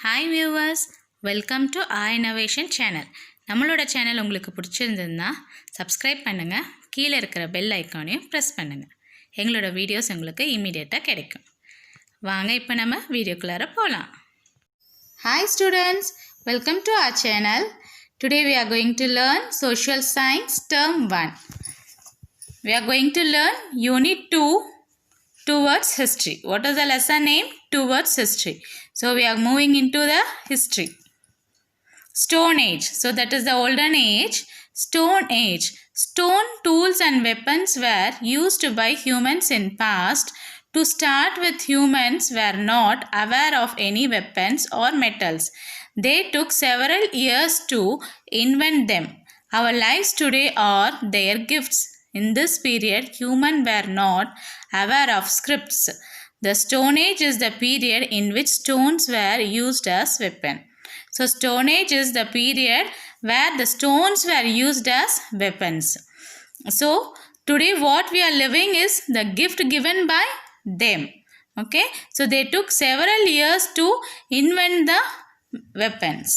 Hi viewers, welcome to innovation channel. நம்மளோட channel உங்களுக்கு பிடிச்சிருந்ததுன்னா சப்ஸ்கிரைப் பண்ணுங்கள், கீழே இருக்கிற பெல் ஐக்கானையும் ப்ரெஸ் பண்ணுங்கள். எங்களோட வீடியோஸ் உங்களுக்கு இமீடியட்டாக கிடைக்கும். வாங்க இப்போ நம்ம வீடியோக்குள்ளார போகலாம். Hi students, welcome to our channel. Today we are going to learn Social Science Term 1. We are going to learn Unit 2, Towards History. What is the lesson name? Towards History. So we are moving into the history. Stone Age. So that is the olden age. Stone Age. Stone tools and weapons were used by humans in past. To start with, humans were not aware of any weapons or metals. They took several years to invent them. Our lives today are their gifts. In this period, humans were not aware of scripts. The Stone Age is the period in which stones were used as weapons. So, Stone Age is the period where the stones were used as weapons. So, today what we are living is the gift given by them. Okay, so they took several years to invent the weapons.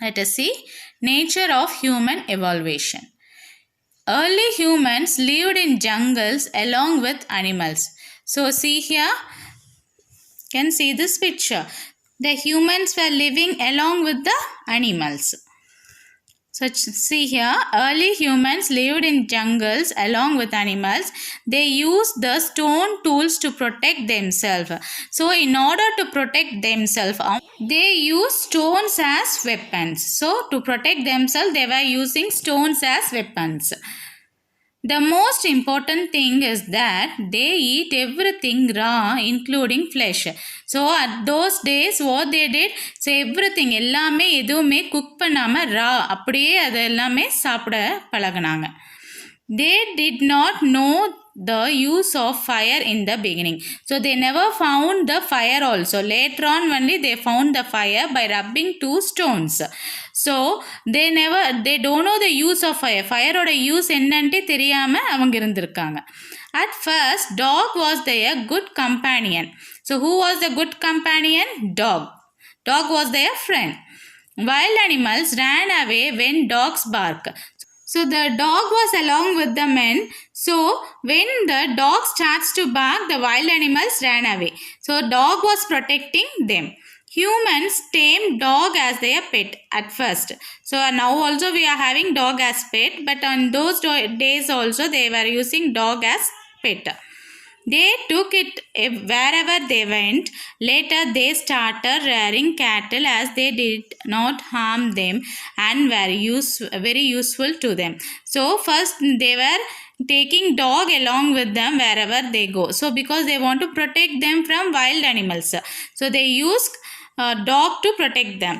Let us see nature of human evolution. Early humans lived in jungles along with animals. So see here, can see this picture. The humans were living along with the animals. So see here, early humans lived in jungles along with animals. They used the stone tools to protect themselves. So in order to protect themselves, they used stones as weapons. So to protect themselves, they were using stones as weapons. The most important thing is that they eat everything raw, including flesh. So at those days what they did, so everything எல்லாமே எதுவுமே cook பண்ணாமல் ரா அப்படியே அது எல்லாமே சாப்பிட பழகினாங்க. They did not know the use of fire in the beginning. So they never found the fire also. Later on only they found the fire by rubbing two stones. So they don't know the use of fire. Fire oda use என்னன்ட்டு தெரியாம அவங்க இருந்திருக்காங்க. At first, dog was their good companion. So who was the good companion? Dog. Dog was their friend. Wild animals ran away when dogs bark. So the dog was along with the men. So when the dog starts to bark, the wild animals ran away. So dog was protecting them. Humans tamed dog as their pet at first. So now also we are having dog as pet, but on those days also they were using dog as pet. They took it wherever they went. Later they started rearing cattle as they did not harm them and were very useful to them. So first they were taking dog along with them wherever they go. So because they want to protect them from wild animals, so they use dog to protect them.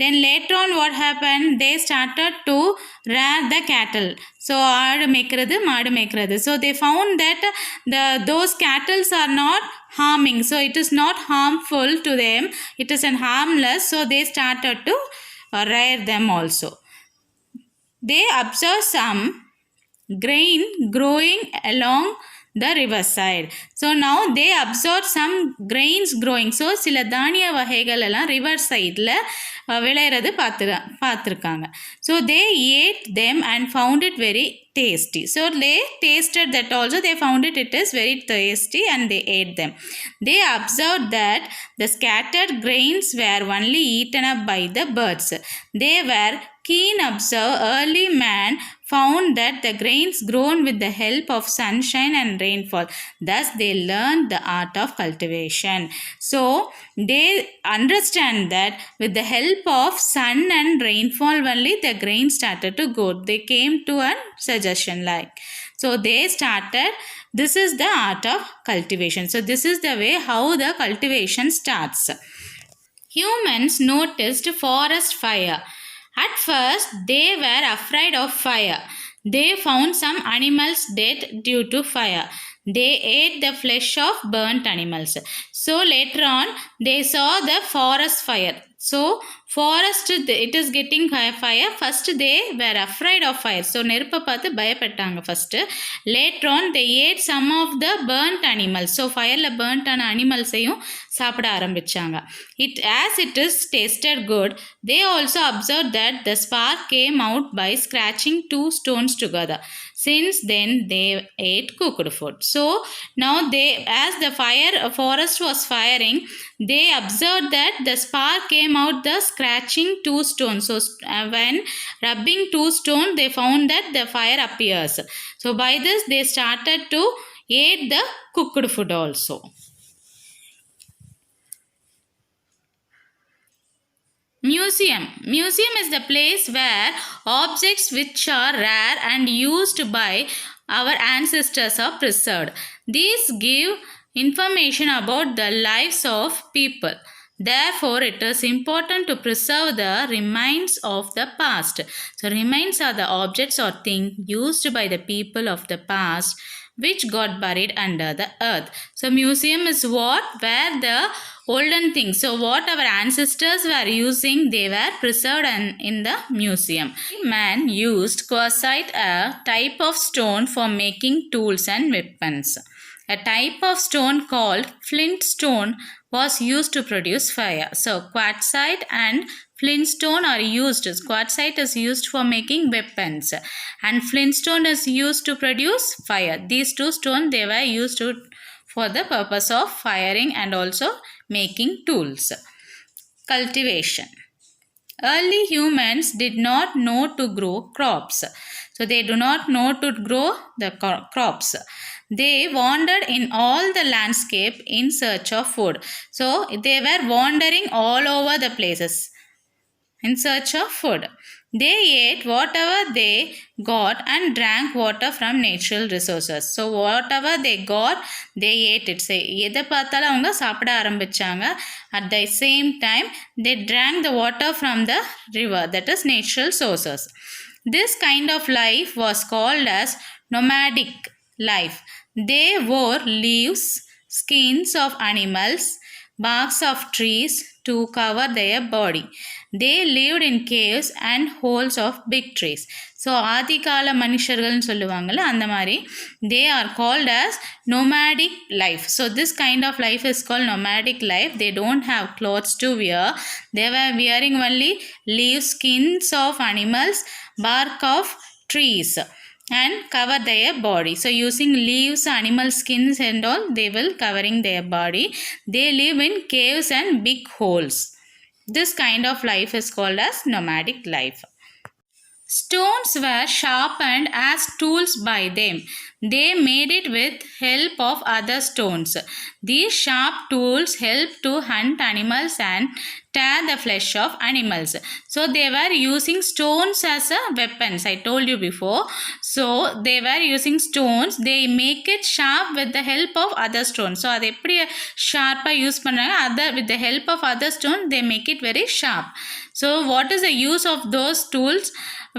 Then later on what happened, they started to rear the cattle. So ஆடு மேய்க்கிறது மாடு மேய்க்கிறது. So they found that those cattle are not harming. So it is not harmful to them. It is harmless. So they started to rear them also. They observed some grain growing along the riverside. So now they observed some grains growing. So சில தானிய வகைகள் எல்லாம் river சைடில் விளையிறது பார்த்துருக்காங்க. So they ate them and found it very tasty. So they tasted that also. They found it is very tasty and they ate them. They observed that the scattered grains were only eaten up by the birds. They were keen observer. Early man found that the grains grown with the help of sunshine and rainfall. Thus they learned the art of cultivation. So they understand that with the help of sun and rainfall only the grain started to grow. They came to a suggestion like. So they started, this is the art of cultivation. So this is the way how the cultivation starts. Humans noticed forest fire. At first, they were afraid of fire. They found some animals dead due to fire. They ate the flesh of burnt animals. So later on, they saw the forest fire. So forest it is getting fire. First they were afraid of fire. So நெருப்பை பார்த்து பயப்பட்டாங்க first. Later on they ate some of the burnt animals. So fireல burnt ஆன animalsையும் சாப்பிட ஆரம்பிச்சாங்க. As it is tasted good, they also observed that the spark came out by scratching two stones together. Since then they ate cooked food. So now as the forest was firing, they observed that the spark came out the scratching two stones. So when rubbing two stones, they found that the fire appears. So by this they started to eat the cooked food also. Museum is the place where objects which are rare and used by our ancestors are preserved. These give information about the lives of people. Therefore, it is important to preserve the remains of the past. So, remains are the objects or things used by the people of the past which got buried under the earth. So, museum is where the olden things, so what our ancestors were using, they were preserved in the museum. Man used quartzite, a type of stone, for making tools and weapons. A type of stone called flint stone was used to produce fire. So quartzite and flintstone are used. Quartzite is used for making weapons and flintstone is used to produce fire. These two stones, they were used for the purpose of firing and also making tools. Cultivation. Early humans did not know to grow crops. So they do not know to grow the crops. They wandered in all the landscape in search of food. So they were wandering all over the places in search of food. They ate whatever they got and drank water from natural resources. So whatever they got, they ate it. Say எதை பார்த்தாலும் அவங்க சாப்பிட ஆரம்பிச்சாங்க. At the same time, they drank the water from the river, that is natural sources. This kind of life was called as nomadic life. They wore leaves, skins of animals, barks of trees to cover their body. They lived in caves and holes of big trees. So ஆதிகால மனுஷர்கள்னு சொல்லுவாங்கள்ல அந்த மாதிரி they are called as nomadic life. So this kind of life is called nomadic life. They don't have clothes to wear. They were wearing only leaves, skins of animals, bark of trees and cover their body. So using leaves, animal skins and all, they will covering their body. They live in caves and big holes. This kind of life is called as nomadic life. Stones were sharpened as tools by them. They made it with help of other stones. These sharp tools help to hunt animals and tear the flesh of animals. So they were using stones as a weapons. I told you before. So they were using stones. They make it sharp with the help of other stones. So அது எப்படி ஷார்ப்பாக use பண்ணுறாங்க, other with the help of other stones they make it very sharp. So what is the use of those tools?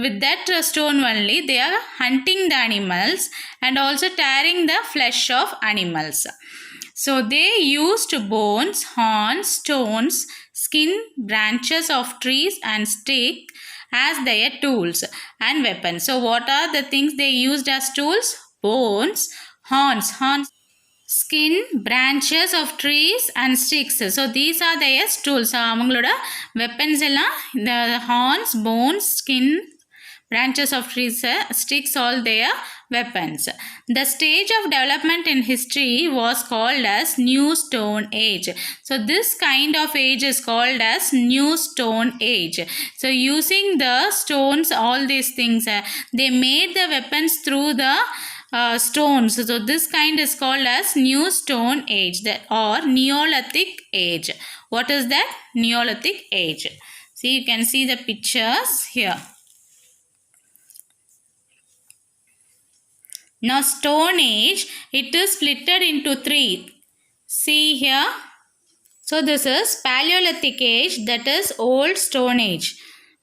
With that stone only they are hunting the animals and also tearing the flesh of animals. So they used bones, horns, stones, skin, branches of trees and stick as their tools and weapons. So what are the things they used as tools? Bones, horns, skin, branches of trees and sticks. So these are their tools. So அவங்களோட weapons எல்லாம் the horns, bones, skin, branches of trees, sticks, all their weapons. The stage of development in history was called as New Stone Age. So this kind of age is called as New Stone Age. So using the stones, all these things, they made the weapons through the stones. So this kind is called as New Stone Age or Neolithic Age. What is that? Neolithic Age. See, you can see the pictures here. Now Stone Age, it is splitted into three. See here. So this is Paleolithic Age, that is Old Stone Age.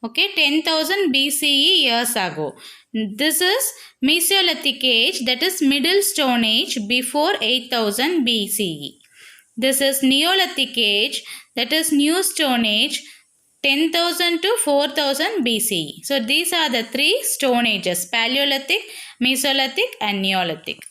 Okay, 10,000 BCE years ago. This is Mesolithic Age, that is Middle Stone Age, before 8,000 BCE. This is Neolithic Age, that is New Stone Age, 10,000 to 4,000 BCE. So these are the three stone ages: Paleolithic, Mesolithic and Neolithic.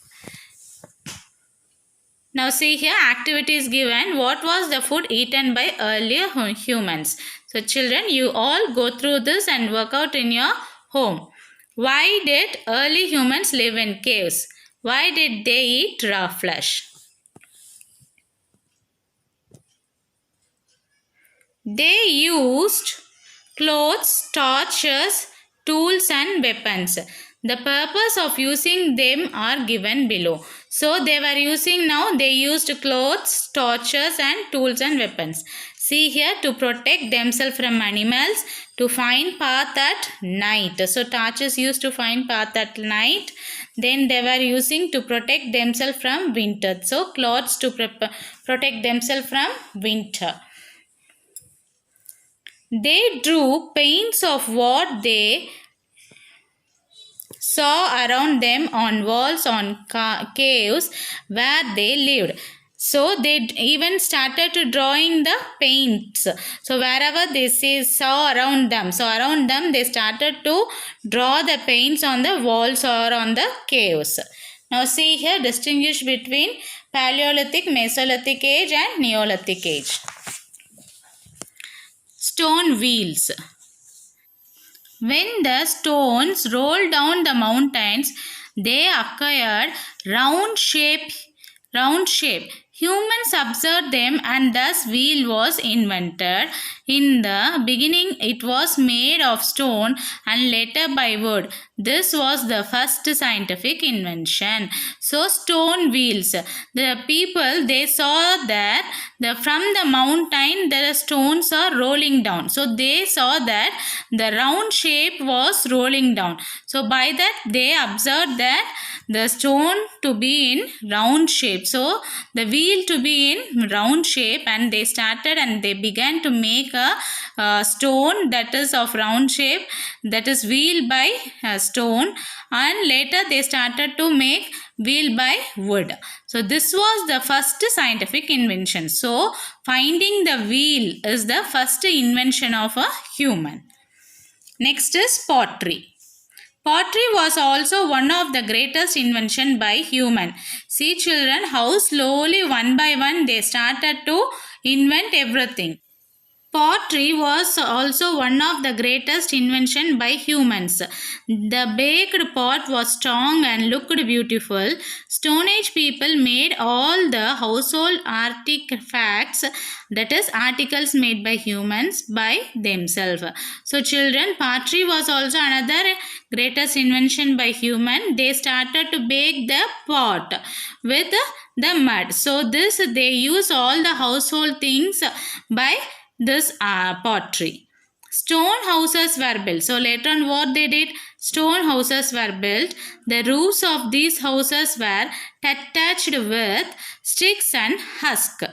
Now see here, activities given. What was the food eaten by earlier humans? So children, you all go through this and work out in your home. Why did early humans live in caves? Why did they eat raw flesh? They used clothes, torches, tools and weapons. The purpose of using them are given below. So they were using, now they used clothes, torches and tools and weapons. See here, to protect themselves from animals, to find path at night. So torches used to find path at night. Then they were using to protect themselves from winter. So clothes to protect themselves from winter. They drew paints of what they saw around them on walls, on caves where they lived. So they even started to drawing the paints. So wherever they saw around them, so around them they started to draw the paints on the walls or on the caves. Now see here, distinguish between Paleolithic, Mesolithic age and Neolithic age. Stone wheels. When the stones rolled down the mountains, they acquired round shape. Humans observed them and thus wheel was invented. In the beginning it was made of stone and later by wood. This was the first scientific invention. So stone wheels. The people, they saw that from the mountain the stones are rolling down. So they saw that the round shape was rolling down. So by that they observed that the stone to be in round shape. So the wheel to be in round shape, and they started and they began to make a stone that is of round shape, that is wheel by stone, and later they started to make wheel by wood. So this was the first scientific invention. So finding the wheel is the first invention of a human. Next is pottery. Pottery was also one of the greatest invention by human. See children, how slowly one by one they started to invent everything. Pottery was also one of the greatest invention by humans. The baked pot was strong and looked beautiful. Stone Age people made all the household artifacts, that is articles made by humans by themselves. So children, pottery was also another greatest invention by human. They started to bake the pot with the mud. So this they use all the household things by this pottery. Stone houses were built. So later on what they did? Stone houses were built. The roofs of these houses were attached with sticks and husk.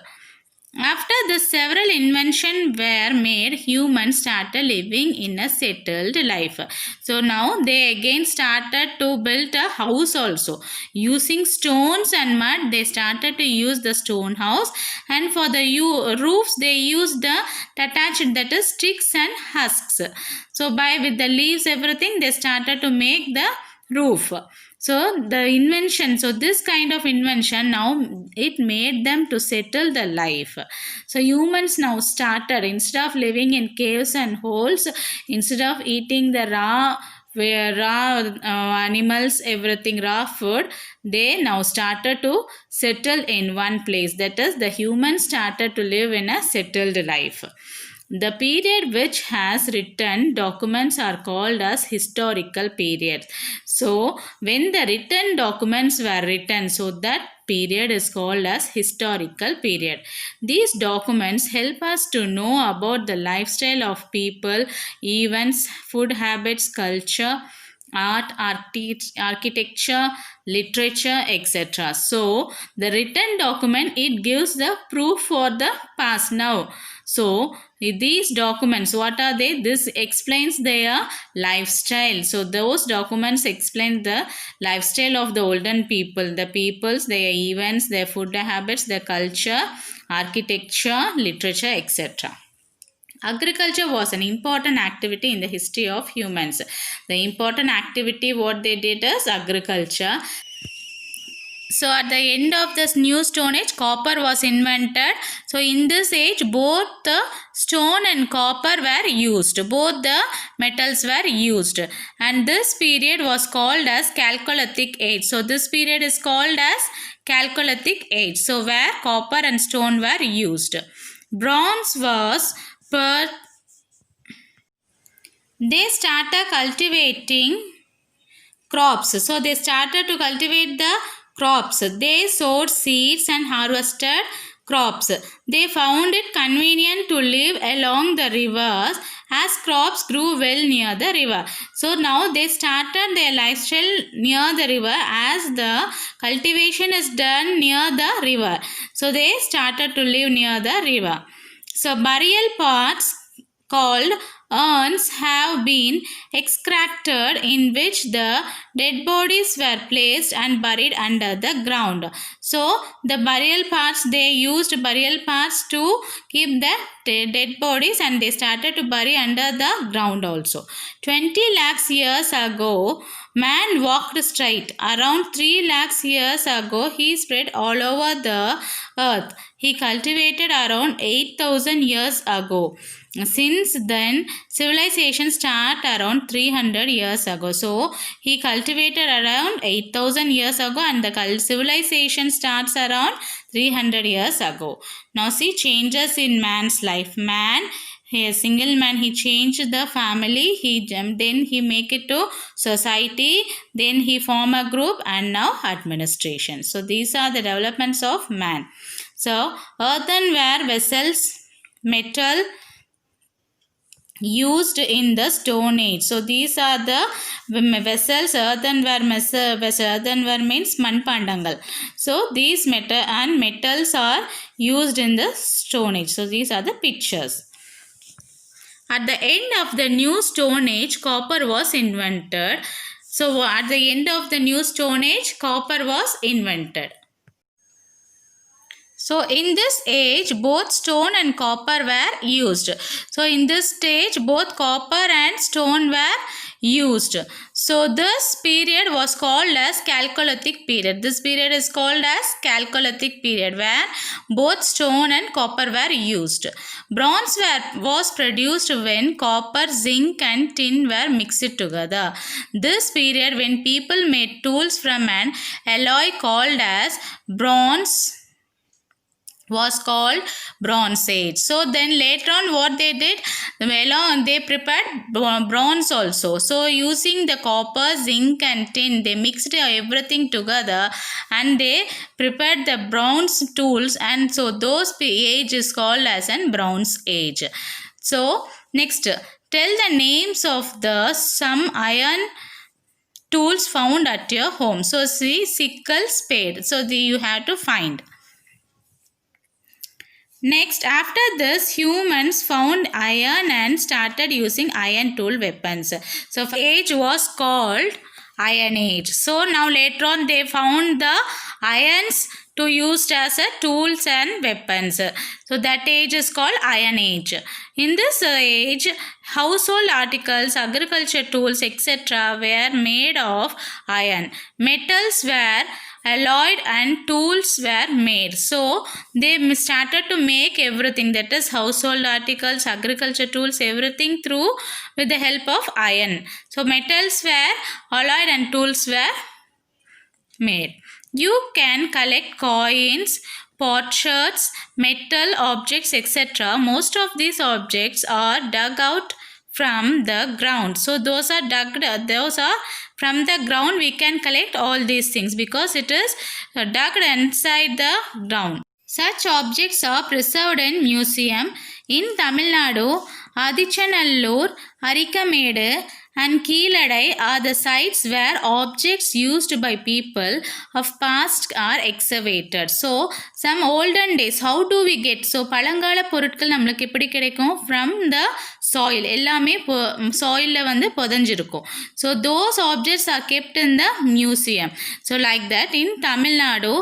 After the several inventions were made, humans started living in a settled life. So now they again started to build a house also. Using stones and mud, they started to use the stone house, and for the roofs they used the attached, that is sticks and husks. So with the leaves everything they started to make the roof. So the invention, so this kind of invention now it made them to settle the life. So humans now started, instead of living in caves and holes, instead of eating the raw animals, everything raw food, they now started to settle in one place. That is, the humans started to live in a settled life. The period which has written documents are called as historical period. So when the written documents were written, so that period is called as historical period. These documents help us to know about the lifestyle of people, events, food habits, culture, art, architecture, literature, etc. So the written document, it gives the proof for the past now. So these documents, what are they? This explains their lifestyle. So those documents explain the lifestyle of the olden people, the peoples, their events, their food habits, their culture, architecture, literature, etc. Agriculture was an important activity in the history of humans. The important activity what they did is agriculture. So at the end of this new stone age, copper was invented. So in this age, both the stone and copper were used. Both the metals were used. And this period was called as Chalcolithic age. So this period is called as Chalcolithic age. So where copper and stone were used. Bronze was they started cultivating crops. So they started to cultivate the crops. They sowed seeds and harvested crops. They found it convenient to live along the rivers as crops grew well near the river. So now they started their lifestyle near the river as the cultivation is done near the river. So they started to live near the river. So burial plots called urns have been excavated in which the dead bodies were placed and buried under the ground. So the burial parts, they used burial parts to keep the dead bodies and they started to bury under the ground also. 20 lakhs years ago, man walked straight. Around 3 lakhs years ago, he spread all over the earth. He cultivated around 8,000 years ago. Since then, civilization started around 300 years ago. So, he cultivated around 8,000 years ago and the civilization starts around 300 years ago. Now, see changes in man's life. Man, a single man, he changed the family, then he make it to society, then he form a group and now administration. So, these are the developments of man. So, earthenware vessels, metal, used in the stone age. So these are the vessels. Earthenware means manpandangal. So these metals are used in the stone age. So these are the pictures. At the end of the new stone age, copper was invented. So at the end of the new stone age, copper was invented. So in this age, both stone and copper were used. So in this stage, both copper and stone were used. So this period was called as Chalcolithic period. This period is called as Chalcolithic period where both stone and copper were used. Bronze was produced when copper, zinc and tin were mixed together. This period when people made tools from an alloy called as bronze was called Bronze Age. So then later on what they did, they prepared bronze also. So using the copper, zinc and tin, they mixed everything together and they prepared the bronze tools, and so those age is called as an Bronze Age. So next, tell the names of the some iron tools found at your home. So see, sickle, spade. So you have to find. Next, after this, humans found iron and started using iron tool weapons. So, age was called Iron Age. So, now later on they found the irons to use as a tools and weapons. So, that age is called Iron Age. In this age, household articles, agriculture tools, etc. were made of iron. Metals were alloyed and tools were made. So they started to make everything, that is household articles, agriculture tools, everything through with the help of iron. So metals were alloyed and tools were made. You can collect coins, potsherds, metal objects, etc. Most of these objects are dug out from the ground. So those are from the ground. We can collect all these things because it is dug inside the ground. Such objects are preserved in museum in Tamil Nadu, Adichanallur, Arikamedu and Keeladai are the sites where objects used by people of past are excavated. So some olden days, how do we get? So பழங்கால பொருட்கள் நம்மளுக்கு எப்படி கிடைக்கும்? From the soil. எல்லாமே soilல வந்து புதைஞ்சிருக்கும். So those objects are kept in the museum. So like that in Tamil Nadu,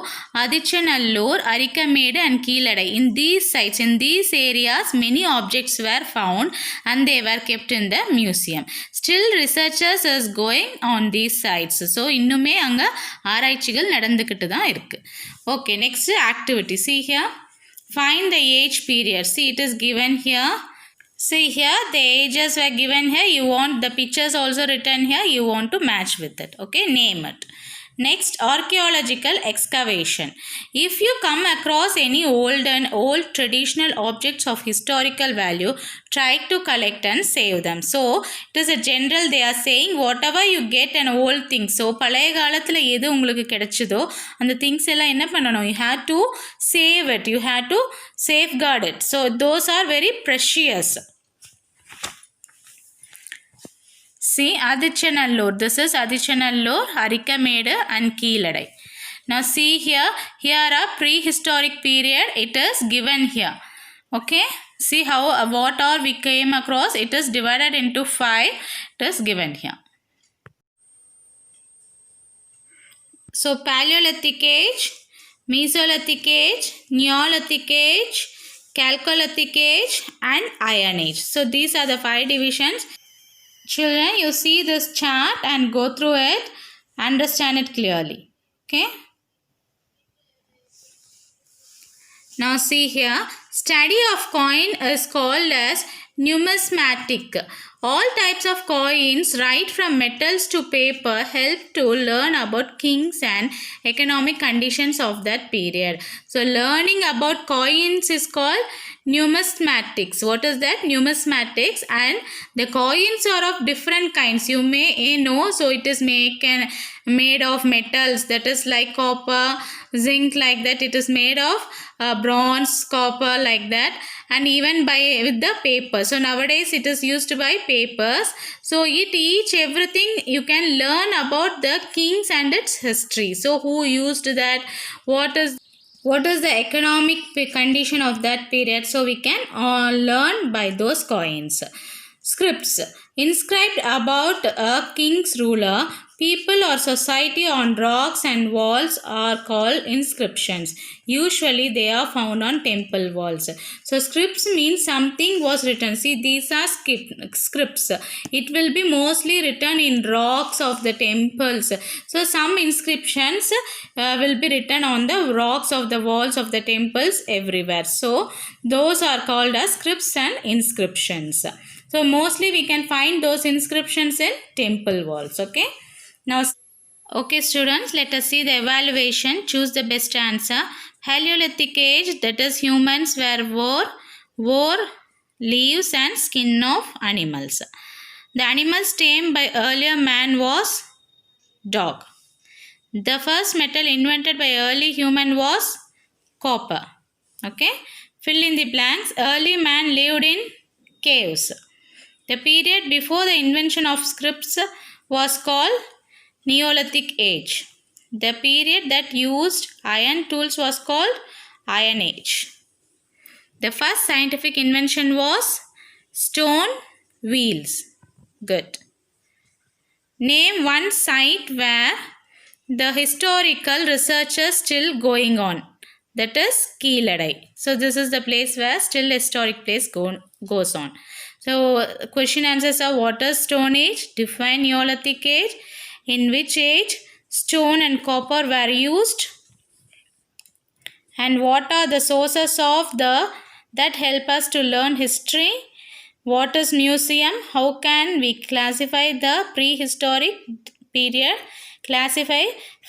Adichanallur, Arikamedu and Keeladai. In these sites, in these areas, many objects were found and they were kept in the museum. Still researchers is going on these sites. So இன்னுமே அங்க ஆராய்ச்சிகள் நடந்துக்கிட்டு தான் இருக்கு. Okay, next activity. See here. Find the age period. See, it is given here. See here, the ages were given here. You want the pictures also written here. You want to match with it. Okay, name it. Next, archaeological excavation. If you come across any old traditional objects of historical value, try to collect and save them. So, it is a general, they are saying whatever you get an old thing. So, பழைய காலத்தில் எது உங்களுக்கு கிடைச்சதோ அந்த things எல்லாம் என்ன பண்ணணும்? You have to save it. You have to safeguard it. So, those are very precious. See, Adichanallur. This is Adichanallur, Arikamedu and Keeladai. Now see here, here are prehistoric period. It is given here. Okay. See how what all we came across. It is divided into 5. It is given here. So Paleolithic age, Mesolithic age, Neolithic age, Chalcolithic age and Iron age. So these are the 5 divisions. Children, you see this chart and go through it, understand it clearly. Okay. Now see here, study of coin is called as numismatic. All types of coins, right from metals to paper, help to learn about kings and economic conditions of that period. So learning about coins is called numismatics. What is that? Numismatics. And the coins are of different kinds. You may know. So it is made of metals, that is like copper, zinc, like that. It is made of bronze, copper, like that. And even with the paper. So nowadays it is used by papers. So everything you can learn about the kings and its history. So who used that? What is the economic condition of that period? So we can learn by those coins. Scripts. Inscribed about a king's ruler, people or society on rocks and walls are called inscriptions. Usually they are found on temple walls. So scripts means something was written. See, these are scripts. It will be mostly written in rocks of the temples. So some inscriptions will be written on the rocks of the walls of the temples everywhere. So those are called as scripts and inscriptions. So mostly we can find those inscriptions in temple walls. Okay. Now, okay students, let us see the evaluation. Choose the best answer. Paleolithic age, that is humans wore leaves and skin of animals. The animals tamed by earlier man was dog. The first metal invented by early human was copper. Okay. Fill in the blanks. Early man lived in caves. The period before the invention of scripts was called Neolithic age. The period that used iron tools was called Iron Age. The first scientific invention was stone wheels. Good. Name one site where the historical research is still going on. That is Keeladai. So this is the place where still historic place goes on. So question answers are: what is Stone Age? Define Neolithic age. In which age stone and copper were used? And what are the sources of that help us to learn history? What is museum? How can we classify the prehistoric period? Classify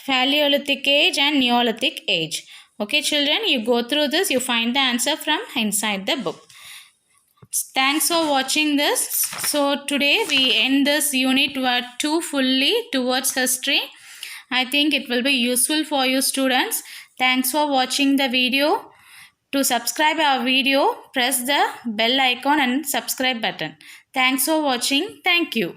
Paleolithic age and Neolithic age. Okay children, you go through this, you find the answer from inside the book. Thanks for watching this. So today we end this unit 2 fully towards history. I think it will be useful for you students. Thanks for watching the video. To subscribe our video, press the bell icon and subscribe button. Thanks for watching. Thank you.